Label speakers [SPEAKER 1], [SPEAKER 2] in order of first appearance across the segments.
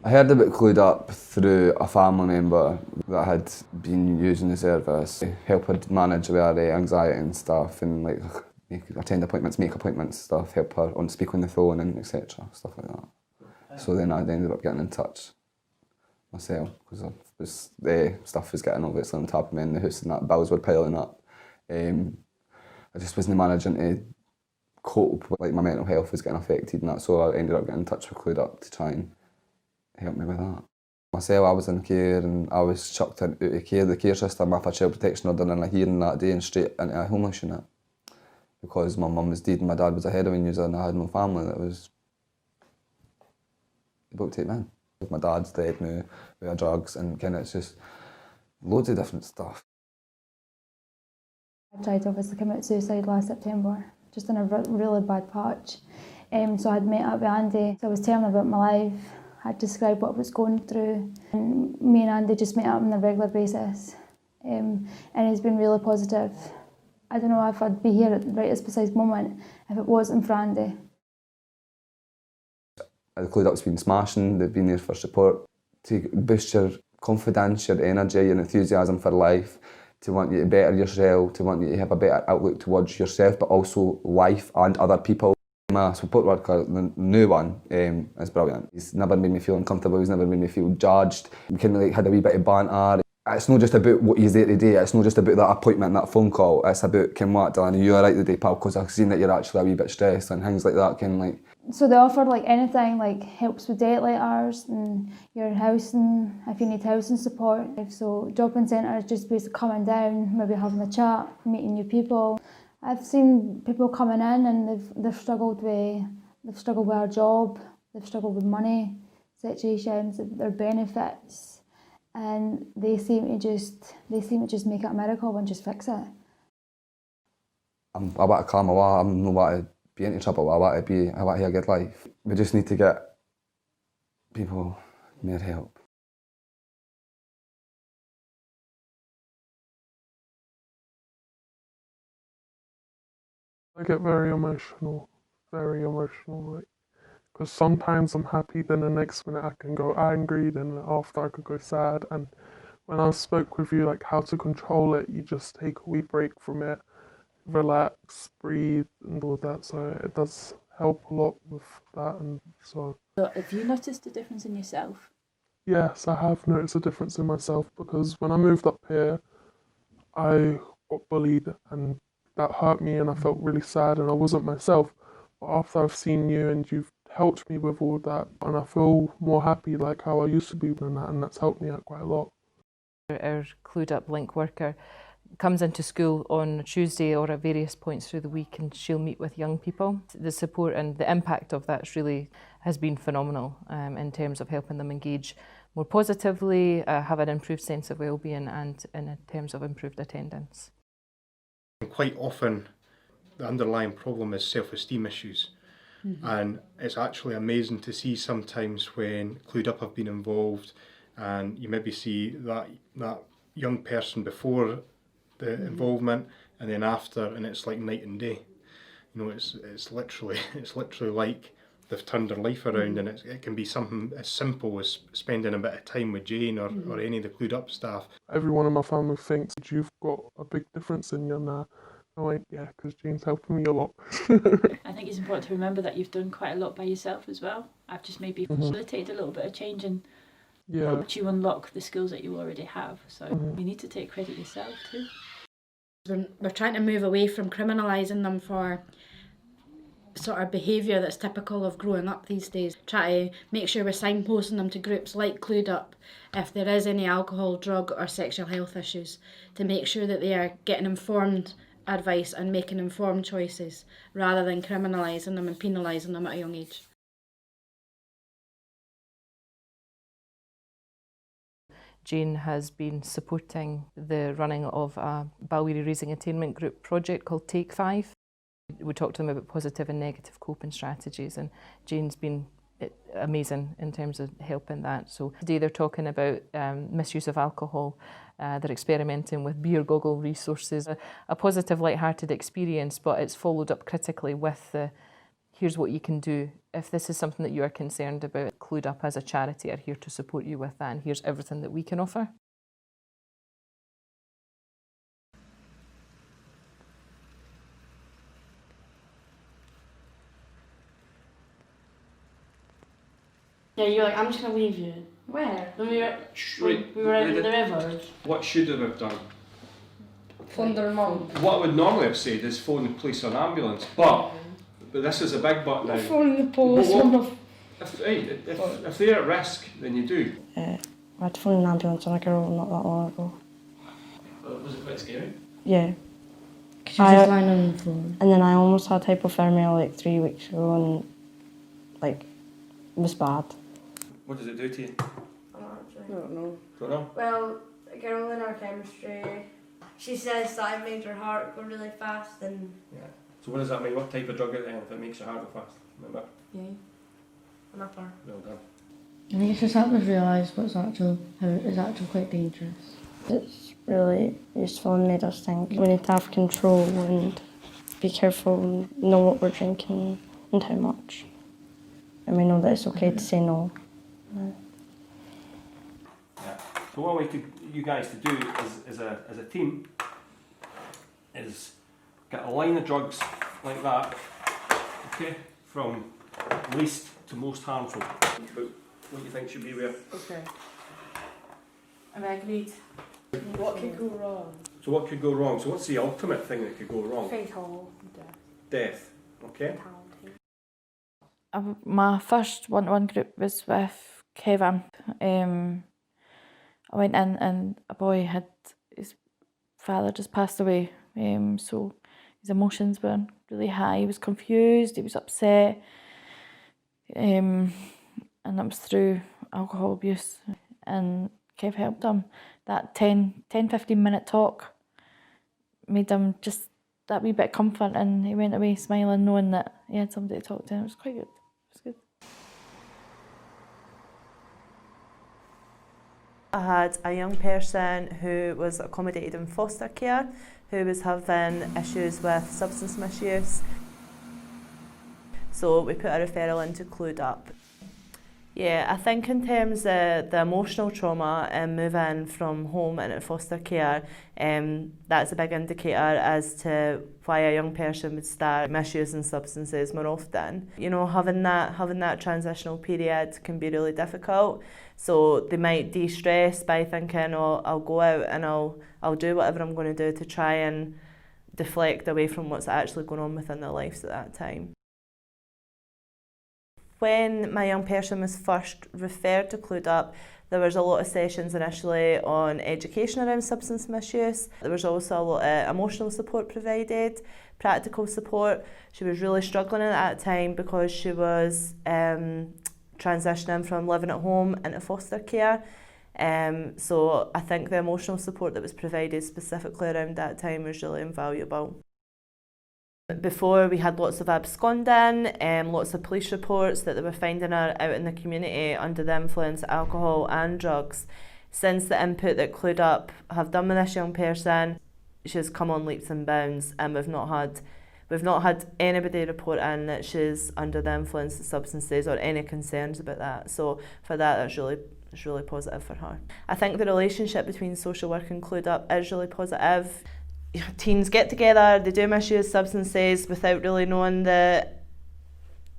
[SPEAKER 1] I heard about Clued Up through a family member that had been using the service to help her manage her anxiety and stuff, and like attend appointments, make appointments, stuff, help her on speak on the phone and etc. stuff like that. So then I ended up getting in touch myself because the stuff was getting obviously on top of me in the house and that bills were piling up. I just wasn't managing to cope with, like, my mental health was getting affected and that, so I ended up getting in touch with Clued Up to try and help me with that. Myself, I was in care and I was chucked out of care, the care system, with a child protection order and a hearing that day and straight into a homeless unit because my mum was dead and my dad was a heroin user and I had no family that was able to take me in. My dad's dead now with drugs and kind of it's just loads of different stuff.
[SPEAKER 2] I tried to obviously commit suicide last September, just in a really bad patch. So I'd met up with Andy, so I was telling him about my life. I'd described what I was going through. And me and Andy just met up on a regular basis. And he's been really positive. I don't know if I'd be here at right this precise moment if it wasn't for Andy.
[SPEAKER 1] The Clued Up's been smashing, they've been there for support, to boost your confidence, your energy, your enthusiasm for life, to want you to better yourself, to want you to have a better outlook towards yourself, but also life and other people. My support worker, the new one, is brilliant. He's never made me feel uncomfortable, he's never made me feel judged. We kind of like had a wee bit of banter. It's not just about what he's there today, it's not just about that appointment, that phone call, it's about, Dylan, are you alright today, pal? Because I've seen that you're actually a wee bit stressed and things like that,
[SPEAKER 2] So they offer like anything, like helps with debt letters and your housing, if you need housing support. So drop-in centre is just basically coming down, maybe having a chat, meeting new people. I've seen people coming in and they've struggled with a job, they've struggled with money situations, their benefits, and they seem to just make it a miracle and just fix it.
[SPEAKER 1] I want to calm away, I don't want to be into trouble, I want to have a good life. We just need to get people more help.
[SPEAKER 3] I get very emotional, like, because sometimes I'm happy, then the next minute I can go angry, then after I could go sad, and when I spoke with you, like, how to control it, you just take a wee break from it, relax, breathe, and all that, so it does help a lot with that, and so...
[SPEAKER 4] So have you noticed a difference in yourself?
[SPEAKER 3] Yes, I have noticed a difference in myself, because when I moved up here, I got bullied, and that hurt me and I felt really sad and I wasn't myself. But after I've seen you and you've helped me with all that, and I feel more happy like how I used to be than that, and that's helped me out quite a lot.
[SPEAKER 5] Our Clued Up link worker comes into school on a Tuesday or at various points through the week, and she'll meet with young people. The support and the impact of that really has been phenomenal in terms of helping them engage more positively, have an improved sense of well-being, and in terms of improved attendance.
[SPEAKER 6] Quite often the underlying problem is self-esteem issues, and it's actually amazing to see sometimes when Clued Up have been involved and you maybe see that young person before the involvement and then after, and it's like night and day. You know, it's literally like they've turned their life around, and it can be something as simple as spending a bit of time with Jane or any of the Clued Up staff.
[SPEAKER 3] Everyone in my family thinks you've got a big difference in you now. I'm like, yeah, because Jane's helping me a lot.
[SPEAKER 4] I think it's important to remember that you've done quite a lot by yourself as well. I've just maybe facilitated a little bit of change and helped you unlock the skills that you already have. So you need to take credit yourself too.
[SPEAKER 7] We're trying to move away from criminalising them for sort of behaviour that's typical of growing up these days. Try to make sure we're signposting them to groups like Clued Up if there is any alcohol, drug or sexual health issues, to make sure that they are getting informed advice and making informed choices rather than criminalising them and penalising them at a young age.
[SPEAKER 5] Jane has been supporting the running of a Balwearie Raising Attainment Group project called Take Fife. We talked to them about positive and negative coping strategies, and Jane's been amazing in terms of helping that. So today they're talking about misuse of alcohol. They're experimenting with beer goggle resources. A positive, light-hearted experience, but it's followed up critically with the here's what you can do If this is something that you are concerned about, Clued Up as a charity are here to support you with that, and here's everything that we can offer.
[SPEAKER 8] Yeah, you're like, I'm just gonna leave you.
[SPEAKER 7] Where?
[SPEAKER 8] When we were out in the river.
[SPEAKER 9] What should I have done?
[SPEAKER 7] Phone their mum.
[SPEAKER 9] What I would normally have said is phone the police or an ambulance, but this is a big but now.
[SPEAKER 7] Phone the police.
[SPEAKER 9] If they're at risk, then you do.
[SPEAKER 10] I had to phone an ambulance on a girl not that long ago.
[SPEAKER 9] Was it quite scary?
[SPEAKER 10] Yeah.
[SPEAKER 8] She was just lying on the floor.
[SPEAKER 10] And then I almost had hypothermia like 3 weeks ago and like it was bad.
[SPEAKER 9] What does it do to you?
[SPEAKER 10] I don't know.
[SPEAKER 9] Don't know?
[SPEAKER 10] Well, a girl in our chemistry, she says that it made her heart go really fast and...
[SPEAKER 9] Yeah. So what does that mean? What type of drug is it if it makes your heart go fast? Remember?
[SPEAKER 10] Yeah. An upper.
[SPEAKER 9] Well done.
[SPEAKER 8] I think it's just helped us realise how it's actually quite dangerous.
[SPEAKER 10] It's really useful and made us think we need to have control and be careful and know what we're drinking and how much. And we know that it's okay to say no.
[SPEAKER 9] Yeah. So what I like you guys to do as a team is get a line of drugs like that, okay, from least to most harmful. But what you think should be where?
[SPEAKER 8] Okay. And I agreed. What could go wrong?
[SPEAKER 9] So what could go wrong? So what's the ultimate thing that could go wrong?
[SPEAKER 8] Fatal
[SPEAKER 9] Death. Okay.
[SPEAKER 2] My first one-to-one group was with Kevin. I went in and a boy his father just passed away, so his emotions were really high. He was confused, he was upset, and that was through alcohol abuse. And Kev helped him. That 10-15 minute talk made him just that wee bit of comfort, and he went away smiling, knowing that he had somebody to talk to. It was quite good. It was good.
[SPEAKER 11] I had a young person who was accommodated in foster care, who was having issues with substance misuse. So we put a referral into Clued Up. Yeah, I think in terms of the emotional trauma and moving from home into foster care, that's a big indicator as to why a young person would start misusing substances more often. You know, having that transitional period can be really difficult. So they might de-stress by thinking, oh, I'll go out and I'll do whatever I'm going to do to try and deflect away from what's actually going on within their lives at that time. When my young person was first referred to Clued Up, there was a lot of sessions initially on education around substance misuse. There was also a lot of emotional support provided, practical support. She was really struggling at that time because she was transitioning from living at home into foster care. So I think the emotional support that was provided specifically around that time was really invaluable. Before, we had lots of absconding, lots of police reports that they were finding her out in the community under the influence of alcohol and drugs. Since the input that Clued Up have done with this young person, she's come on leaps and bounds, and we've not had anybody report in that she's under the influence of substances or any concerns about that. So for that, it's really positive for her. I think the relationship between social work and Clued Up is really positive. Teens get together, they do misuse substances without really knowing the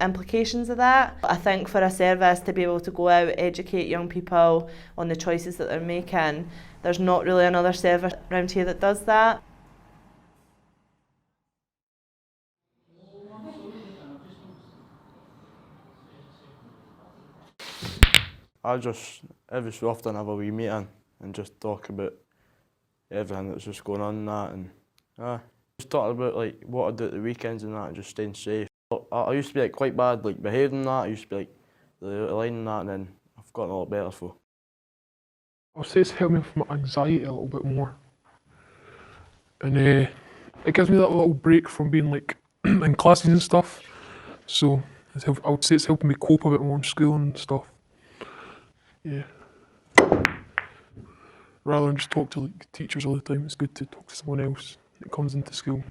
[SPEAKER 11] implications of that. I think for a service to be able to go out, educate young people on the choices that they're making, there's not really another service around here that does that.
[SPEAKER 12] I just, every so often, have a wee meeting and just talk about everything that's just going on and that, and just talk about like what I do at the weekends and that, and just staying safe. I used to be like quite bad, like behaving and that. I used to be like really out of line and that, and then I've gotten a lot better. So
[SPEAKER 3] I'll say it's helped me with my anxiety a little bit more, and it gives me that little break from being like in classes and stuff. So I would say it's helping me cope a bit more in school and stuff. Yeah. Rather than just talk to like teachers all the time, it's good to talk to someone else that comes into school.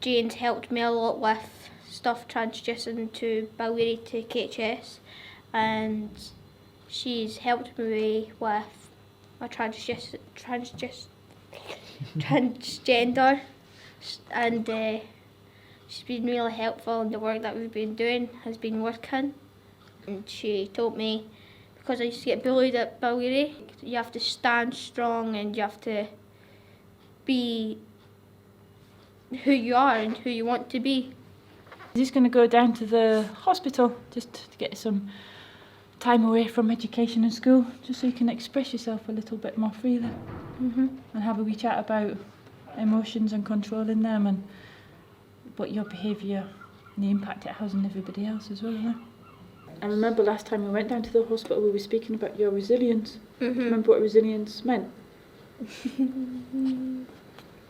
[SPEAKER 13] Jane's helped me a lot with stuff transducing to Balwearie to KHS, and she's helped me with my transgender, and she's been really helpful in the work that we've been doing, has been working. And she told me, because I used to get bullied at Balwearie, you have to stand strong and you have to be who you are and who you want to be.
[SPEAKER 4] I'm just going to go down to the hospital just to get some time away from education and school, just so you can express yourself a little bit more freely. And have a wee chat about emotions and controlling them and what your behaviour and the impact it has on everybody else as well. I remember last time we went down to the hospital we were speaking about your resilience. Do you remember what resilience meant?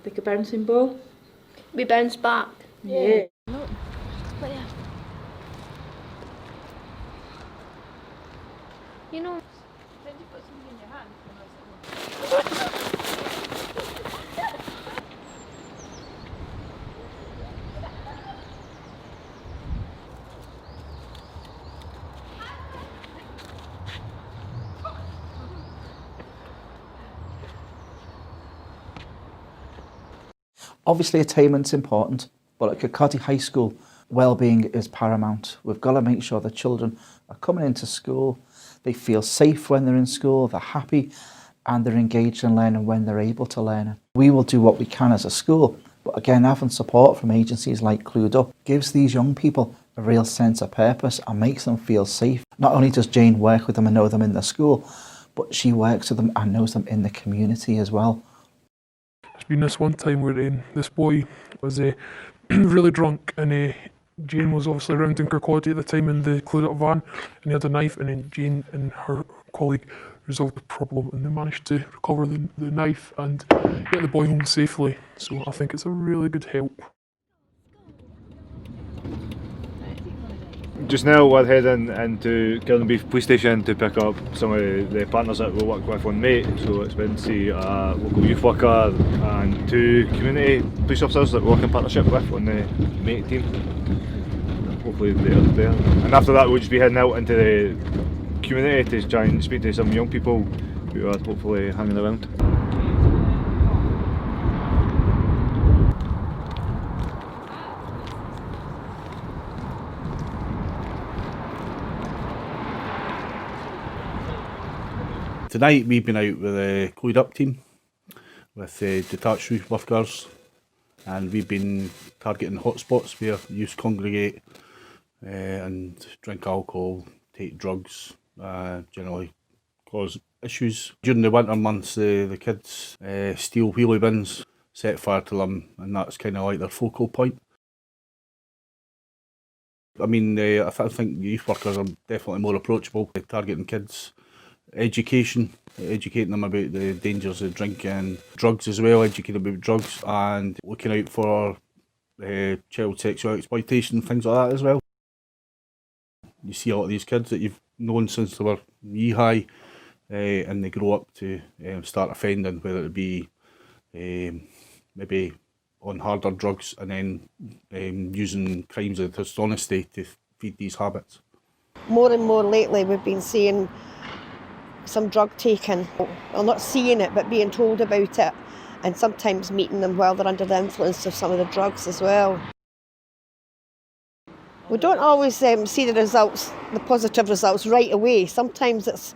[SPEAKER 4] Like a bouncing ball?
[SPEAKER 13] We bounce back.
[SPEAKER 4] Yeah.
[SPEAKER 13] No. But yeah. You know.
[SPEAKER 4] Then you put something in your hand.
[SPEAKER 14] Obviously attainment's important, but at Kirkcaldy High School, well-being is paramount. We've got to make sure the children are coming into school, they feel safe when they're in school, they're happy, and they're engaged in learning when they're able to learn. We will do what we can as a school, but again, having support from agencies like Clued Up gives these young people a real sense of purpose and makes them feel safe. Not only does Jane work with them and know them in the school, but she works with them and knows them in the community as well.
[SPEAKER 3] There's been this one time where this boy was really drunk, and Jane was obviously around in Kirkcaldy at the time in the Clued Up van, and he had a knife, and then Jane and her colleague resolved the problem, and they managed to recover the knife and get the boy home safely. So I think it's a really good help.
[SPEAKER 15] Just now we're heading into Kilnabeef Police Station to pick up some of the partners that we work with on MATE. So it's been to see a local youth worker and 2 community police officers that we work in partnership with on the MATE team. Hopefully they're there. And after that we'll just be heading out into the community to try and speak to some young people who are hopefully hanging around.
[SPEAKER 16] Tonight we've been out with the Clued Up team, with detached youth workers, and we've been targeting hotspots where youth congregate and drink alcohol, take drugs, generally cause issues. During the winter months the kids steal wheelie bins, set fire to them, and that's kind of like their focal point. I mean, I think youth workers are definitely more approachable, targeting kids. Education, educating them about the dangers of drinking, drugs as well, educating them about drugs, and looking out for child sexual exploitation, things like that as well. You see a lot of these kids that you've known since they were knee-high, and they grow up to start offending, whether it be maybe on harder drugs and then using crimes of dishonesty to feed these habits.
[SPEAKER 17] More and more lately we've been seeing some drug taking, well, not seeing it but being told about it, and sometimes meeting them while they're under the influence of some of the drugs as well. We don't always see the results, the positive results right away. Sometimes it's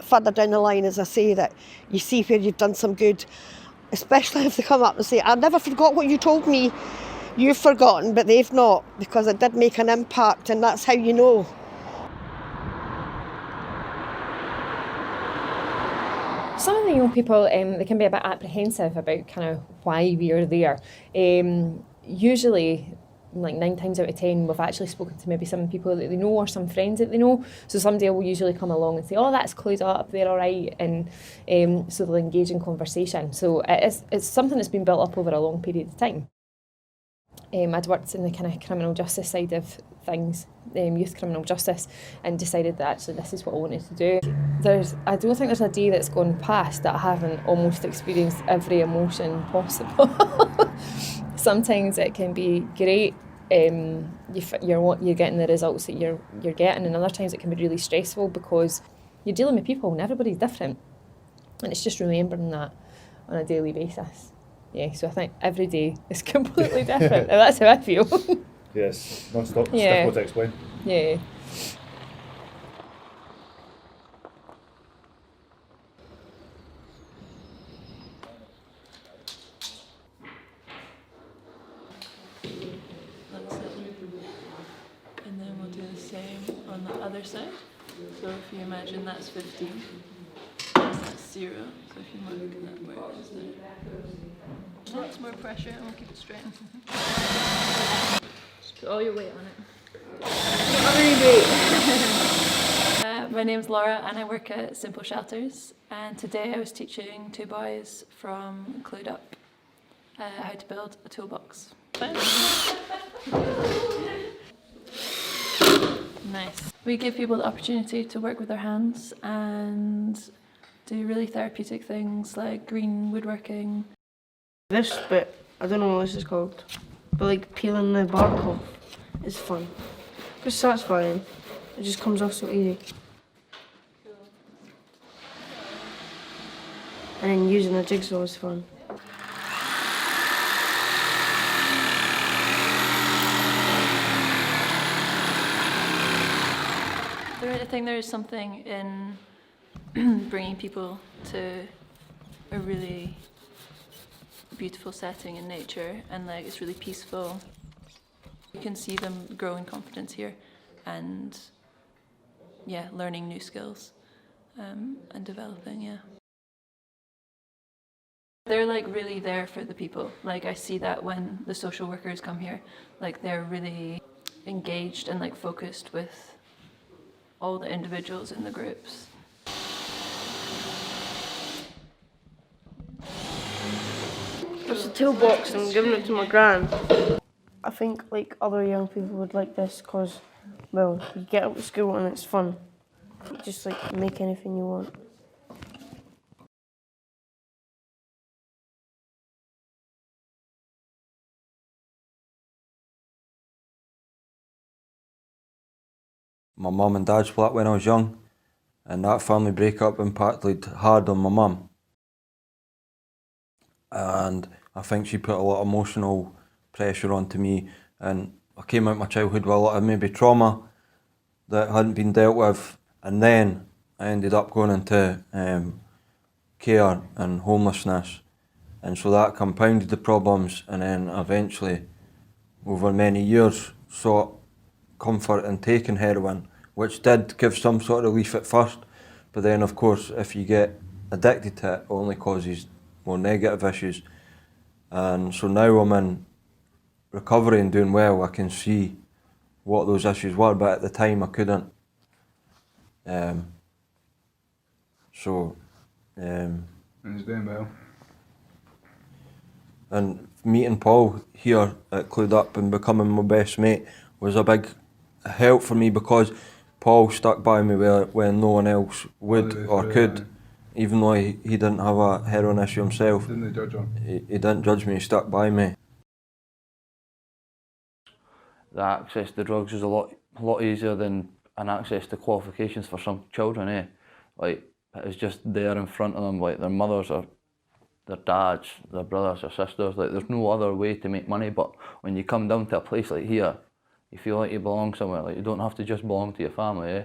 [SPEAKER 17] further down the line, as I say, that you see where you've done some good, especially if they come up and say, I never forgot what you told me. You've forgotten, but they've not, because it did make an impact, and that's how you know.
[SPEAKER 18] Some of the young people, they can be a bit apprehensive about kind of why we are there. Usually, like 9 times out of 10, we've actually spoken to maybe some people that they know or some friends that they know. So somebody will usually come along and say, oh, that's Clued Up, they're all right, and so they'll engage in conversation. So it's something that's been built up over a long period of time. I'd worked in the kind of criminal justice side of things, youth criminal justice, and decided that actually this is what I wanted to do. I don't think there's a day that's gone past that I haven't almost experienced every emotion possible. Sometimes it can be great, you're getting the results that you're getting, and other times it can be really stressful because you're dealing with people and everybody's different, and it's just remembering that on a daily basis. Yeah, so I think every day is completely different, and that's how I feel.
[SPEAKER 15] Yes, non-stop, it's
[SPEAKER 18] Yeah.
[SPEAKER 15] difficult to explain.
[SPEAKER 18] Yeah.
[SPEAKER 4] That's it. And then we'll do the same on the other side. So if you imagine that's 15, that's 0. So if you mark that where it is there. Lots more pressure and we'll keep it straight. Just put all your weight on it. My name's Laura and I work at Simple Shelters, and today I was teaching 2 boys from Clued Up how to build a toolbox. Nice. We give people the opportunity to work with their hands and do really therapeutic things like green woodworking.
[SPEAKER 10] This bit, I don't know what this is called, but like peeling the bark off is fun. It's satisfying. It just comes off so easy. And then using a jigsaw is fun.
[SPEAKER 4] I think there is something in bringing people to a really beautiful setting in nature, and like it's really peaceful. You can see them grow in confidence here and yeah, learning new skills and developing, yeah. They're like really there for the people. Like I see that when the social workers come here, like they're really engaged and like focused with all the individuals in the groups.
[SPEAKER 10] It's a toolbox and I'm giving it to my gran. I think like other young people would like this because, well, you get up to school and it's fun. You just like make anything you want.
[SPEAKER 19] My mum and dad split when I was young, and that family breakup impacted hard on my mum. And I think she put a lot of emotional pressure onto me, and I came out of my childhood with a lot of maybe trauma that hadn't been dealt with, and then I ended up going into care and homelessness, and so that compounded the problems, and then eventually, over many years, sought comfort in taking heroin, which did give some sort of relief at first, but then of course if you get addicted to it, only causes more negative issues. And so now I'm in recovery and doing well, I can see what those issues were, but at the time I couldn't.
[SPEAKER 20] And he's doing well.
[SPEAKER 19] And meeting Paul here at Clued Up and becoming my best mate was a big help for me, because Paul stuck by me when no one else would or could. Even though he didn't have a heroin issue himself.
[SPEAKER 20] Didn't judge him?
[SPEAKER 19] He didn't judge me, he stuck by me.
[SPEAKER 12] The access to drugs is a lot easier than an access to qualifications for some children, eh? Like, it's just there in front of them, like their mothers or their dads, their brothers or sisters, like there's no other way to make money. But when you come down to a place like here, you feel like you belong somewhere, like you don't have to just belong to your family, eh?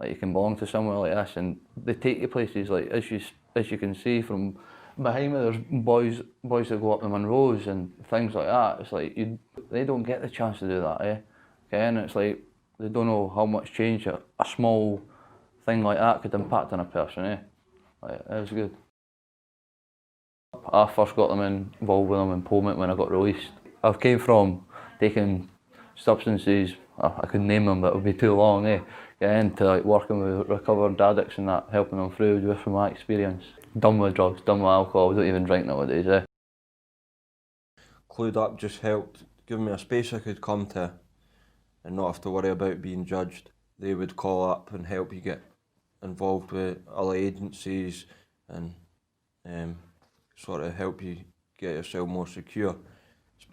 [SPEAKER 12] Like you can belong to somewhere like this, and they take you places, like as you can see from behind me, there's boys that go up the Monroes and things like that. It's like they don't get the chance to do that, eh? Okay, and it's like they don't know how much change a small thing like that could impact on a person, eh? Like, it was good. I first got them involved with them in Polmont when I got released. I came from taking substances, I couldn't name them, but it would be too long, eh? Into like working with recovered addicts and that, helping them through just from my experience. Done with drugs, done with alcohol, don't even drink nowadays, eh?
[SPEAKER 19] Clued Up just helped give me a space I could come to and not have to worry about being judged. They would call up and help you get involved with other agencies and sort of help you get yourself more secure.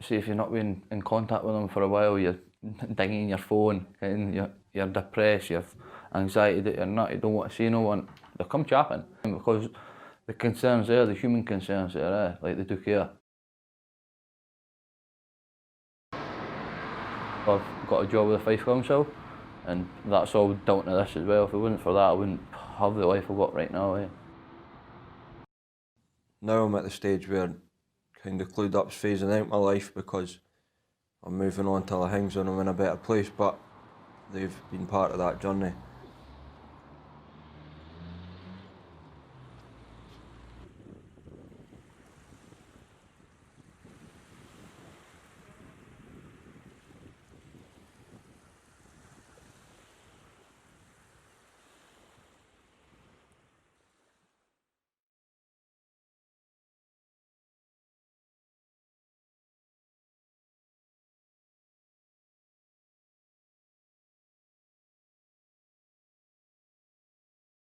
[SPEAKER 21] See, if you've not been in contact with them for a while, you're dinging your phone, and you're depressed, you have anxiety that you're not, you don't want to see no one, they'll come chatting. Because the concerns there, the human concerns there, like they do care. I've got a job with the Fife Council, and that's all down to this as well. If it wasn't for that, I wouldn't have the life I've got right now.
[SPEAKER 19] Now I'm at the stage where kind of clued up's phasing out my life because I'm moving on to other things and I'm in a better place, but they've been part of that journey.